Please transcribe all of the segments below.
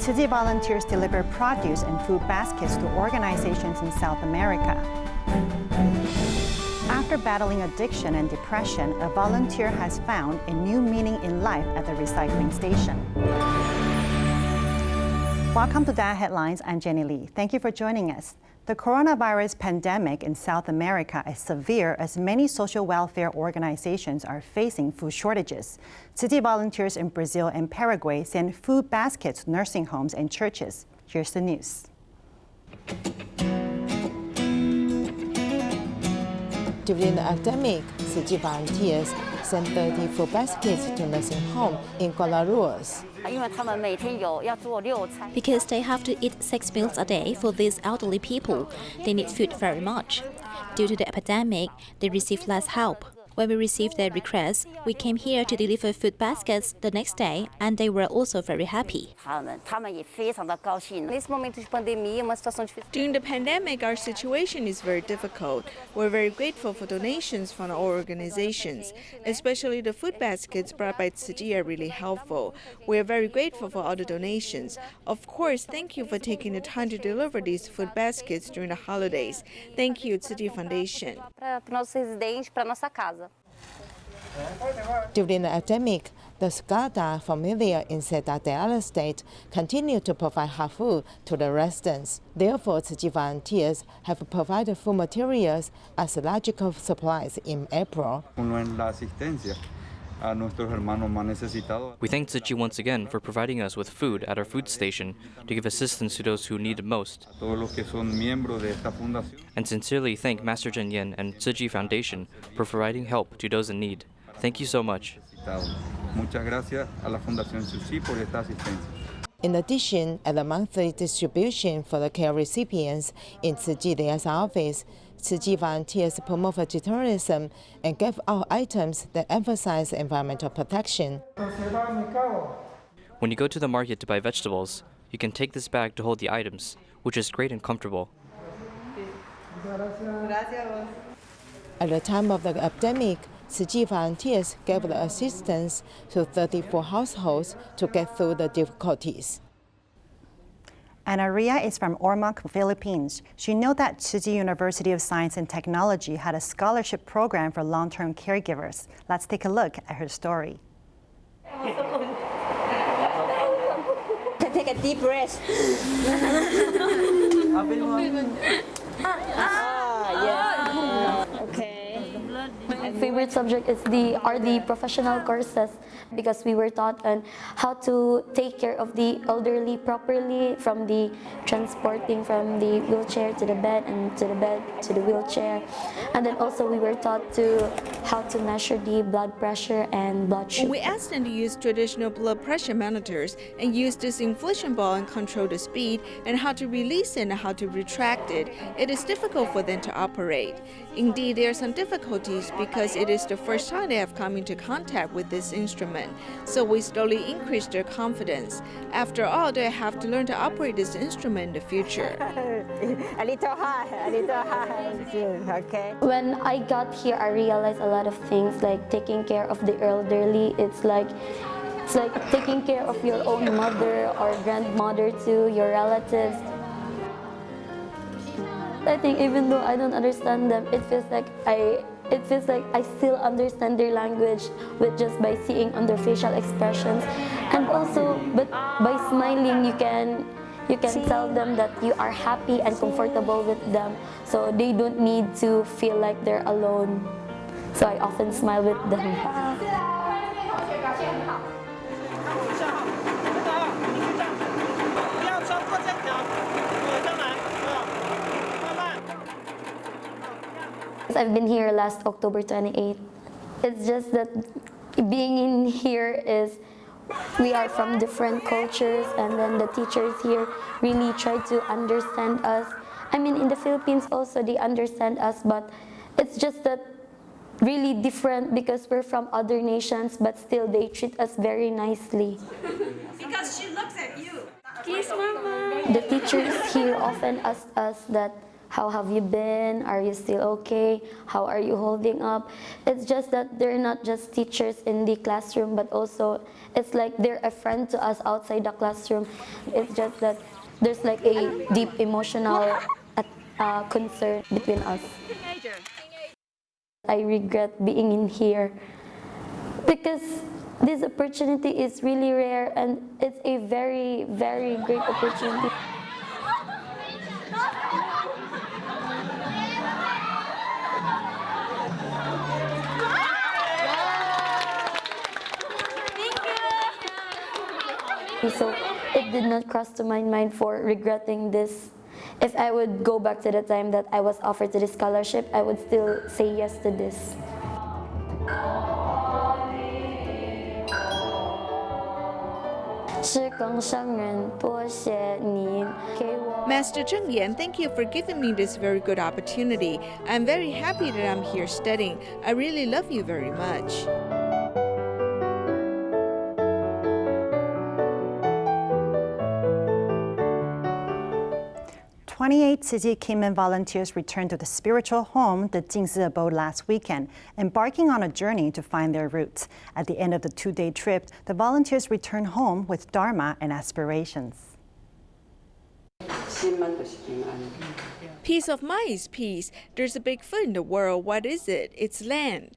Tzu Chi volunteers deliver produce and food baskets to organizations in South America. After battling addiction and depression, a volunteer has found a new meaning in life at the recycling station. Welcome to DaAi Headlines. I'm Jenny Lee. Thank you for joining us. The coronavirus pandemic in South America is severe as many social welfare organizations are facing food shortages. Tzu Chi volunteers in Brazil and Paraguay send food baskets to nursing homes and churches. Here's the news. During the epidemic, Tzu Chi volunteers sent 30 food baskets to nursing home in Guarulhos. Because they have to eat 6 meals a day for these elderly people, they need food very much. Due to the epidemic, they receive less help. When we received their requests, we came here to deliver food baskets the next day, and they were also very happy. During the pandemic, our situation is very difficult. We're very grateful for donations from our organizations, especially the food baskets brought by Tzu Chi are really helpful. We are very grateful for all the donations. Of course, thank you for taking the time to deliver these food baskets during the holidays. Thank you, Tzu Chi Foundation. During the epidemic, the Skada familia in Cidadela State continued to provide hot food to the residents. Therefore, Tzu Chi volunteers have provided food materials as logical supplies in April. We thank Tzu Chi once again for providing us with food at our food station to give assistance to those who need it most. And sincerely thank Master Zhen Yan and Tzu Chi Foundation for providing help to those in need. Thank you so much. In addition, at the monthly distribution for the care recipients in Tzu Chi's office, Tzu Chi volunteers promote vegetarianism and give out items that emphasize environmental protection. When you go to the market to buy vegetables, you can take this bag to hold the items, which is great and comfortable. At the time of the epidemic, Tzu Chi volunteers gave the assistance to 34 households to get through the difficulties. Annarea is from Ormoc, Philippines. She knows that Tzu Chi University of Science and Technology had a scholarship program for long-term caregivers. Let's take a look at her story. Take a deep breath. Okay. My favorite subject is are the professional courses because we were taught on how to take care of the elderly properly, from the transporting from the wheelchair to the bed and to the bed to the wheelchair. And then also we were taught how to measure the blood pressure and blood sugar. We asked them to use traditional blood pressure monitors and use this inflation ball and control the speed and how to release it and how to retract it. It is difficult for them to operate. Indeed, there are some difficulties because it is the first time they have come into contact with this instrument. So we slowly increase their confidence. After all, they have to learn to operate this instrument in the future. A little high, okay. When I got here, I realized a lot of things, like taking care of the elderly. It's like taking care of your own mother or grandmother too, your relatives. I think even though I don't understand them, it feels like I still understand their language just by seeing on their facial expressions. And also, but by smiling, you can tell them that you are happy and comfortable with them, so they don't need to feel like they're alone. So I often smile with them. I've been here last October 28th. It's just that being in here is, we are from different cultures, and then the teachers here really try to understand us. I mean, in the Philippines also they understand us, but it's just that really different because we're from other nations, but still they treat us very nicely. Because she looks at you. The teachers here often ask us that how have you been? Are you still okay? How are you holding up? It's just that they're not just teachers in the classroom, but also it's like they're a friend to us outside the classroom. It's just that there's like a deep emotional concern between us. I regret being in here because this opportunity is really rare and it's a very, very great opportunity. So it did not cross to my mind for regretting this. If I would go back to the time that I was offered to this scholarship, I would still say yes to this. Master Zheng Yan, thank you for giving me this very good opportunity. I'm very happy that I'm here studying. I really love you very much. 28 Tzu Chi Kinmen volunteers returned to the spiritual home, the Jingsi Abode, last weekend, embarking on a journey to find their roots. At the end of the two-day trip, the volunteers returned home with dharma and aspirations. Peace of mind is peace. There's a big foot in the world. What is it? It's land.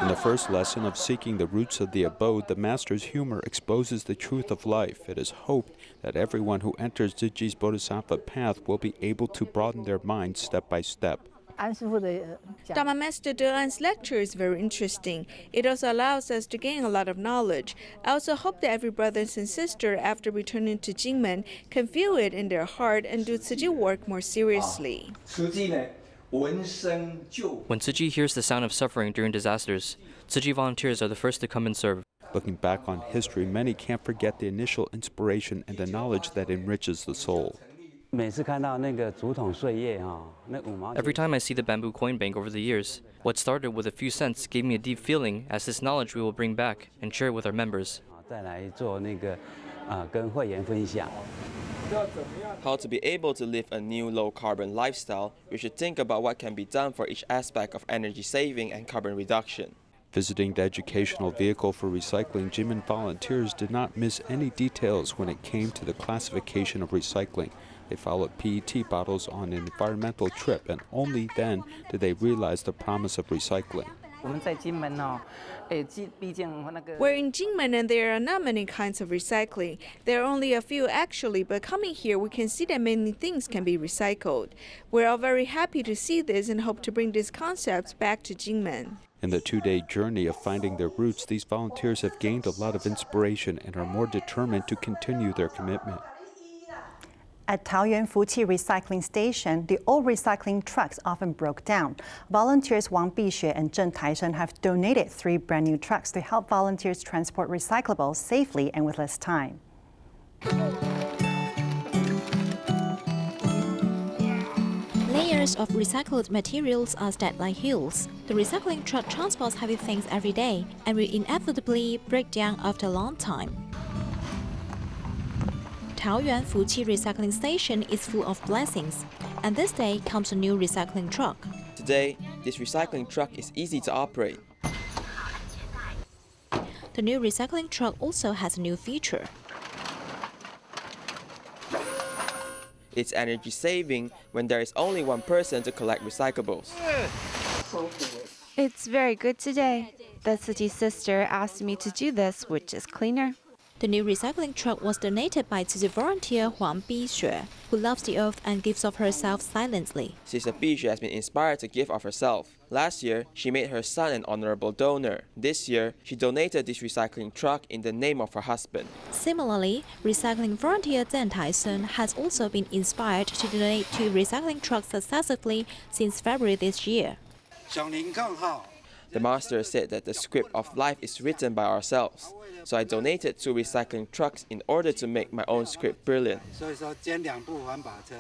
In the first lesson of seeking the roots of the abode, the master's humor exposes the truth of life. It is hoped that everyone who enters Tzu Chi's bodhisattva path will be able to broaden their mind step by step. Dharma Master DaAi's lecture is very interesting. It also allows us to gain a lot of knowledge. I also hope that every brother and sister, after returning to Kinmen, can feel it in their heart and do Tzu Chi work more seriously. When Tzu Chi hears the sound of suffering during disasters, Tzu Chi volunteers are the first to come and serve. Looking back on history, many can't forget the initial inspiration and the knowledge that enriches the soul. Every time I see the bamboo coin bank over the years, what started with a few cents gave me a deep feeling as this knowledge we will bring back and share with our members. How to be able to live a new low-carbon lifestyle, we should think about what can be done for each aspect of energy saving and carbon reduction. Visiting the educational vehicle for recycling, Kinmen volunteers did not miss any details when it came to the classification of recycling. They followed PET bottles on an environmental trip, and only then did they realize the promise of recycling. We're in Kinmen and there are not many kinds of recycling. There are only a few actually, but coming here we can see that many things can be recycled. We're all very happy to see this and hope to bring these concepts back to Kinmen. In the two-day journey of finding their roots, these volunteers have gained a lot of inspiration and are more determined to continue their commitment. At Taoyuan Fuqi Recycling Station, the old recycling trucks often broke down. Volunteers Wang Bixue and Zheng Taishen have donated 3 brand new trucks to help volunteers transport recyclables safely and with less time. Layers of recycled materials are stacked like hills. The recycling truck transports heavy things every day and will inevitably break down after a long time. Taoyuan Fuqi Recycling Station is full of blessings, and this day comes a new recycling truck. Today, this recycling truck is easy to operate. The new recycling truck also has a new feature. It's energy saving when there is only one person to collect recyclables. It's very good today. The Tzu Chi sister asked me to do this, which is cleaner. The new recycling truck was donated by Tzu Chi volunteer Wang Bixue, who loves the earth and gives of herself silently. Sister Bixue has been inspired to give of herself. Last year, she made her son an honorable donor. This year, she donated this recycling truck in the name of her husband. Similarly, recycling volunteer Zheng Taishen has also been inspired to donate 2 recycling trucks successively since February this year. The master said that the script of life is written by ourselves. So I donated 2 recycling trucks in order to make my own script brilliant.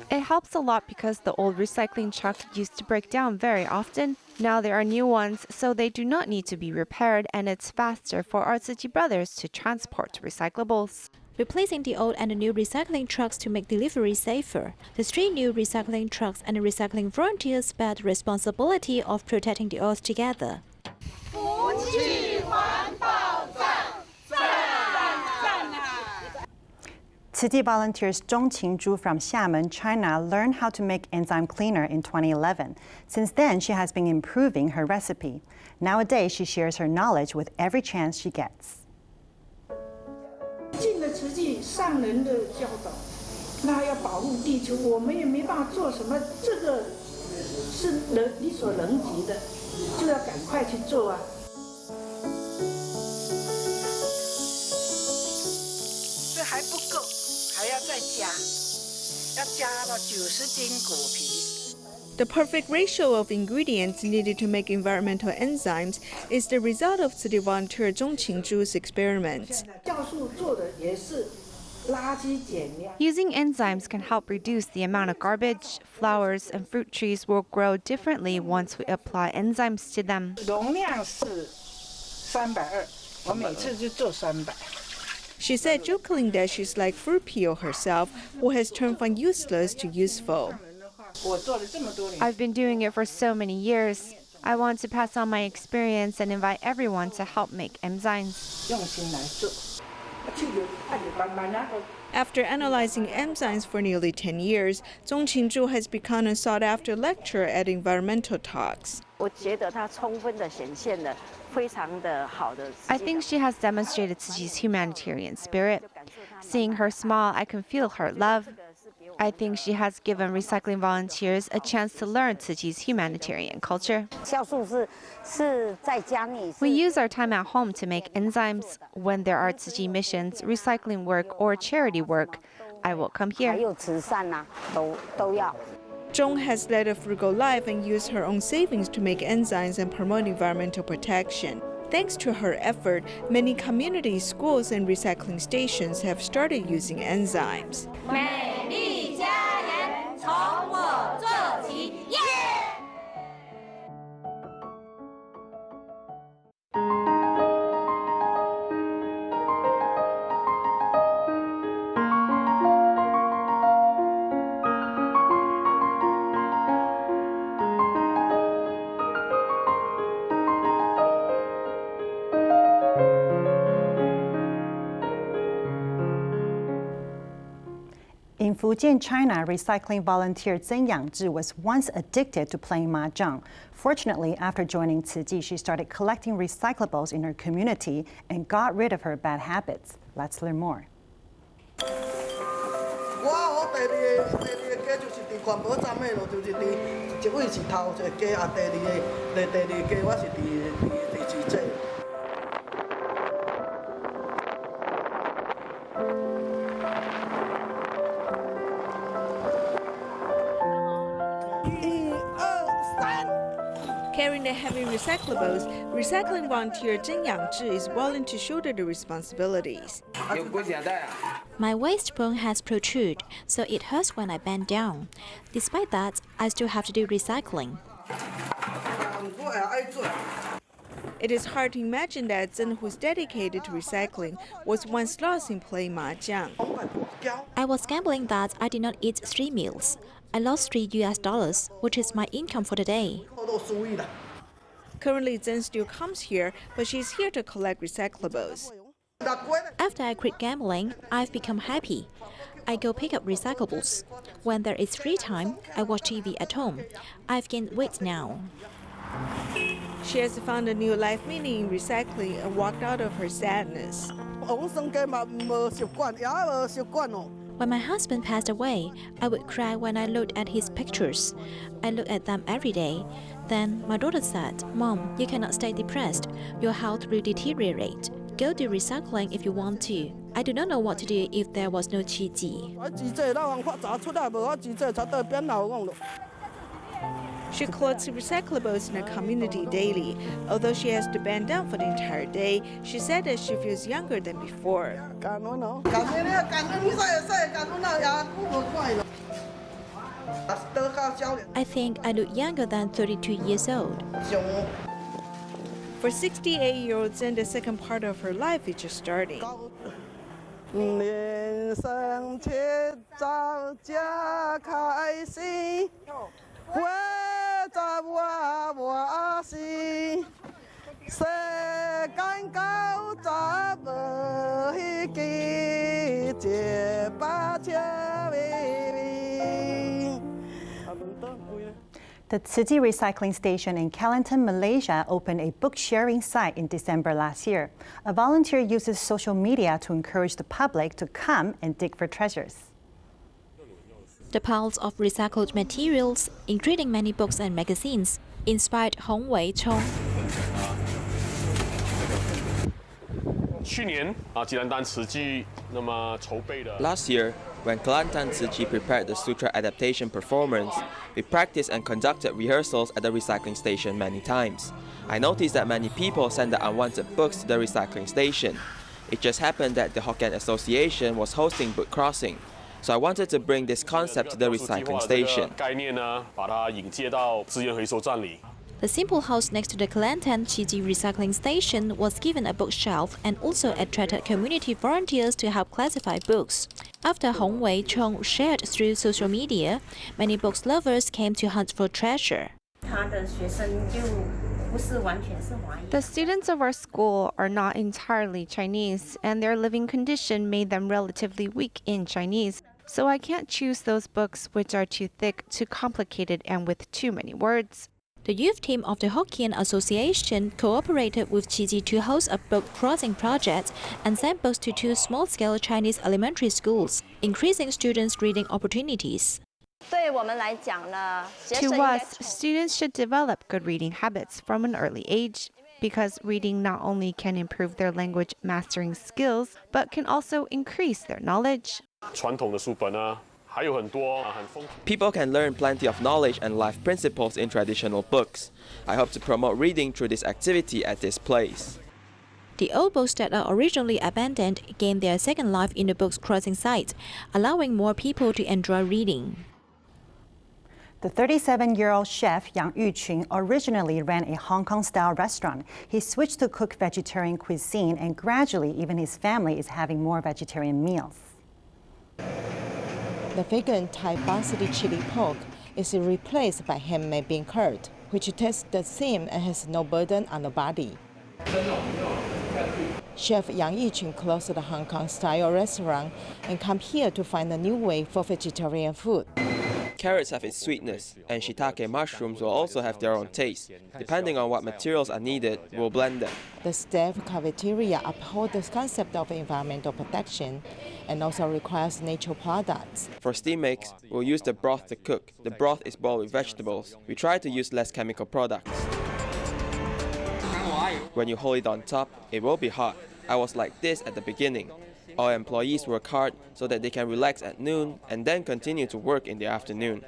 It helps a lot because the old recycling truck used to break down very often. Now there are new ones, so they do not need to be repaired, and it's faster for our Tzu Chi brothers to transport recyclables. replacing the old and the new recycling trucks to make delivery safer. The 3 new recycling trucks and the recycling volunteers bear the responsibility of protecting the earth together. Tzu Chi volunteers Zhong Qingzhu from Xiamen, China, learned how to make enzyme cleaner in 2011. Since then, she has been improving her recipe. Nowadays, she shares her knowledge with every chance she gets. 尽了慈济上人的教导，那要保护地球，我们也没办法做什么，这个是力所能及的，就要赶快去做啊。这还不够，还要再加，要加到90斤果皮。 The perfect ratio of ingredients needed to make environmental enzymes is the result of Tzu Chi volunteer Zhong Qingzhu's experiments. Using enzymes can help reduce the amount of garbage. Flowers and fruit trees will grow differently once we apply enzymes to them. 容量是320，我每次就做300。 She said jokingly that she's like fruit peel herself, who has turned from useless to useful. I've been doing it for so many years. I want to pass on my experience and invite everyone to help make enzymes. After analyzing enzymes for nearly 10 years, Zhong Qingzhu has become a sought-after lecturer at environmental talks. I think she has demonstrated Tzu Chi's humanitarian spirit. Seeing her smile, I can feel her love. I think she has given recycling volunteers a chance to learn Tzu Chi's humanitarian culture. We use our time at home to make enzymes. When there are Tzu Chi missions, recycling work, or charity work, I will come here. Zhong has led a frugal life and used her own savings to make enzymes and promote environmental protection. Thanks to her effort, many communities, schools, and recycling stations have started using enzymes. In Fujian, China, recycling volunteer Zhen Yangzhi was once addicted to playing mahjong. Fortunately, after joining Tzu Chi, she started collecting recyclables in her community and got rid of her bad habits. Let's learn more. Carrying the heavy recyclables, recycling volunteer Zhen Yangzhi is willing to shoulder the responsibilities. My waist bone has protruded, so it hurts when I bend down. Despite that, I still have to do recycling. It is hard to imagine that Zhen, who's dedicated to recycling, was once lost in playing mahjong. I was gambling that I did not eat 3 meals. I lost $3, which is my income for the day. Currently, Zhen still comes here, but she's here to collect recyclables. After I quit gambling, I've become happy. I go pick up recyclables. When there is free time, I watch TV at home. I've gained weight now. She has found a new life meaning in recycling and walked out of her sadness. When my husband passed away, I would cry when I looked at his pictures. I look at them every day. Then my daughter said, "Mom, you cannot stay depressed. Your health will deteriorate. Go do recycling if you want to." I do not know what to do if there was no Tzu Chi. She collects recyclables in her community daily. Although she has to bend down for the entire day, she said that she feels younger than before. I think I look younger than 32 years old. For 68-year-old Zhen, the second part of her life is just starting. 人生切早加开心，活着我心，世间高着不一记，结巴切微。 The Tzu Chi recycling station in Kelantan, Malaysia opened a book sharing site in December last year. A volunteer uses social media to encourage the public to come and dig for treasures. The piles of recycled materials, including many books and magazines, inspired Hong Wei Chong. Last year, when Kelantan Tzu Chi prepared the sutra adaptation performance, we practiced and conducted rehearsals at the recycling station many times. I noticed that many people sent the unwanted books to the recycling station. It just happened that the Hokkien Association was hosting book crossing, so I wanted to bring this concept to the recycling station. The simple house next to the Kelantan Tzu Chi recycling station was given a bookshelf and also attracted community volunteers to help classify books. After Hong Wei Chong shared through social media, many books lovers came to hunt for treasure. The students of our school are not entirely Chinese, and their living condition made them relatively weak in Chinese. So I can't choose those books which are too thick, too complicated, and with too many words. The youth team of the Hokkien Association cooperated with Tzu Chi to host a book crossing project and sent books to 2 small-scale Chinese elementary schools, increasing students' reading opportunities. To us, students should develop good reading habits from an early age, because reading not only can improve their language mastering skills, but can also increase their knowledge. People can learn plenty of knowledge and life principles in traditional books. I hope to promote reading through this activity at this place. The old books that are originally abandoned gained their second life in the books crossing site, allowing more people to enjoy reading. The 37-year-old chef Yang Yuqun originally ran a Hong Kong-style restaurant. He switched to cook vegetarian cuisine, and gradually even his family is having more vegetarian meals. The vegan Thai basmati chili pork is replaced by handmade bean curd, which tastes the same and has no burden on the body. Chef Yang Yuqun closed the Hong Kong-style restaurant and come here to find a new way for vegetarian food. Carrots have its sweetness, and shiitake mushrooms will also have their own taste. Depending on what materials are needed, we'll blend them. The staff cafeteria uphold the concept of environmental protection and also requires natural products. For steam mix, we'll use the broth to cook. The broth is boiled with vegetables. We try to use less chemical products. When you hold it on top, it will be hot. I was like this at the beginning. Our employees work hard so that they can relax at noon and then continue to work in the afternoon.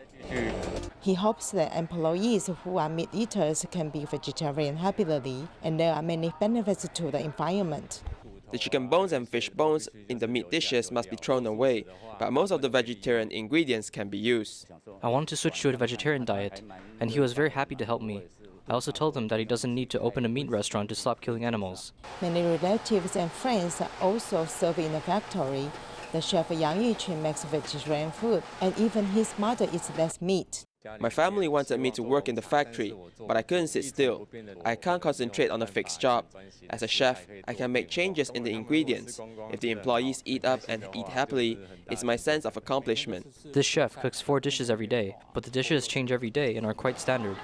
He hopes that employees who are meat eaters can be vegetarian happily, and there are many benefits to the environment. The chicken bones and fish bones in the meat dishes must be thrown away, but most of the vegetarian ingredients can be used. I wanted to switch to a vegetarian diet, and he was very happy to help me. I also told him that he doesn't need to open a meat restaurant to stop killing animals. Many relatives and friends also serve in the factory. The chef Yang Yuqun makes vegetarian food, and even his mother eats less meat. My family wanted me to work in the factory, but I couldn't sit still. I can't concentrate on a fixed job. As a chef, I can make changes in the ingredients. If the employees eat up and eat happily, it's my sense of accomplishment. This chef cooks 4 dishes every day, but the dishes change every day and are quite standard.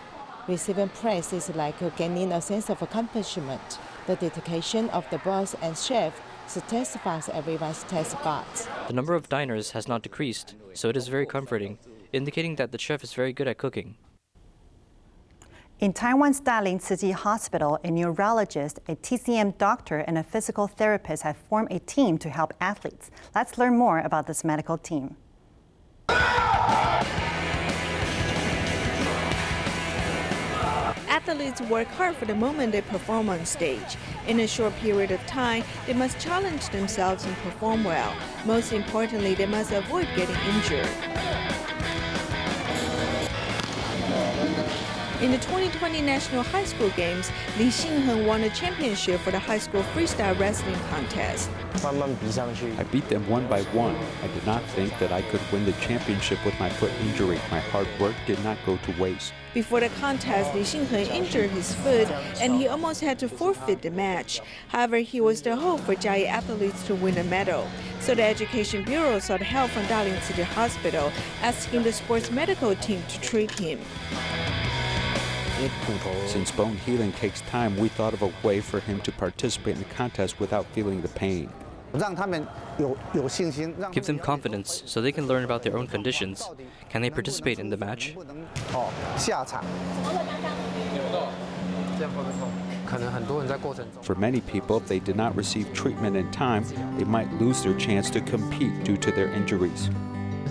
Receiving praise is like gaining a sense of accomplishment. The dedication of the boss and chef satisfies everyone's taste buds. The number of diners has not decreased, so it is very comforting, indicating that the chef is very good at cooking. In Taiwan's Dalian Tzu Chi Hospital, a neurologist, a TCM doctor, and a physical therapist have formed a team to help athletes. Let's learn more about this medical team. Athletes work hard for the moment they perform on stage. In a short period of time, they must challenge themselves and perform well. Most importantly, they must avoid getting injured. In the 2020 National High School Games, Li Xingheng won a championship for the high school freestyle wrestling contest. I beat them one by one. I did not think that I could win the championship with my foot injury. My hard work did not go to waste. Before the contest, Li Xingheng injured his foot and he almost had to forfeit the match. However, he was the hope for DaAi athletes to win a medal. So the Education Bureau sought help from Dalian City Hospital, asking the sports medical team to treat him. Since bone healing takes time, we thought of a way for him to participate in the contest without feeling the pain. Give them confidence so they can learn about their own conditions. Can they participate in the match? For many people, if they did not receive treatment in time, they might lose their chance to compete due to their injuries. The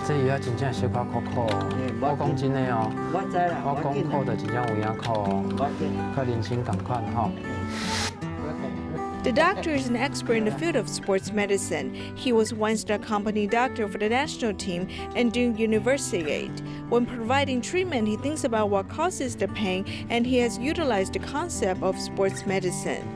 doctor is an expert in the field of sports medicine. He was once the company doctor for the national team and doing university. When providing treatment, he thinks about what causes the pain, and he has utilized the concept of sports medicine.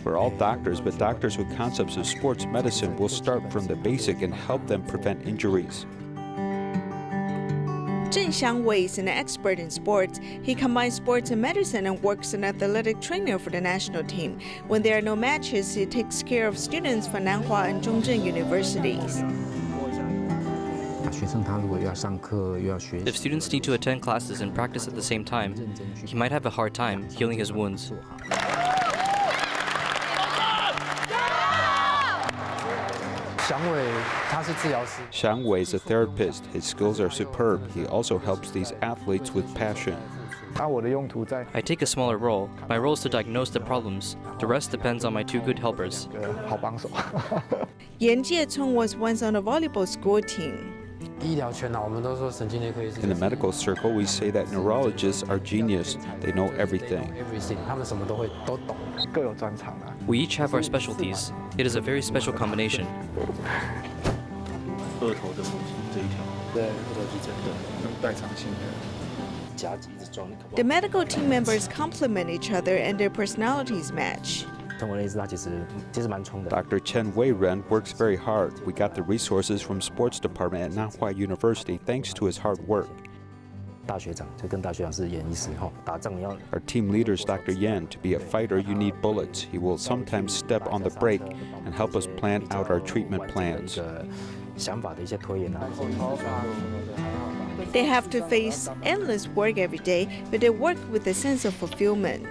We're all doctors, but doctors with concepts of sports medicine will start from the basic and help them prevent injuries. Zheng Xiangwei is an expert in sports. He combines sports and medicine and works as an athletic trainer for the national team. When there are no matches, he takes care of students from Nanhua and Zhongzhen universities. If students need to attend classes and practice at the same time, he might have a hard time healing his wounds. Xiang Wei is a therapist. His skills are superb. He also helps these athletes with passion. I take a smaller role. My role is to diagnose the problems. The rest depends on my two good helpers. Yan Jiecong was once on a volleyball school team. In the medical circle, we say that neurologists are genius. They know everything. We each have our specialties. It is a very special combination. The medical team members complement each other and their personalities match. Dr. Chen Wei-ren works very hard. We got the resources from sports department at Nanhua University thanks to his hard work. Our team leader is Dr. Yan. To be a fighter, you need bullets. He will sometimes step on the brake and help us plan out our treatment plans. They have to face endless work every day, but they work with a sense of fulfillment.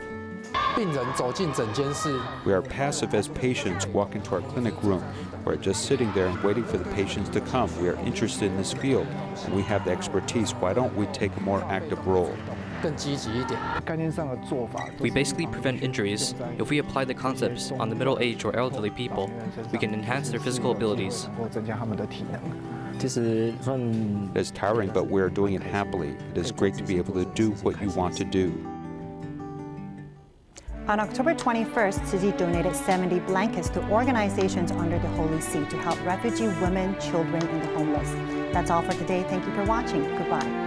We are passive as patients walk into our clinic room. We're just sitting there and waiting for the patients to come. We are interested in this field, and we have the expertise. Why don't we take a more active role? We basically prevent injuries. If we apply the concepts on the middle-aged or elderly people, we can enhance their physical abilities. It is tiring, but we are doing it happily. It is great to be able to do what you want to do. On October 21st, Tzu Chi donated 70 blankets to organizations under the Holy See to help refugee women, children, and the homeless. That's all for today. Thank you for watching. Goodbye.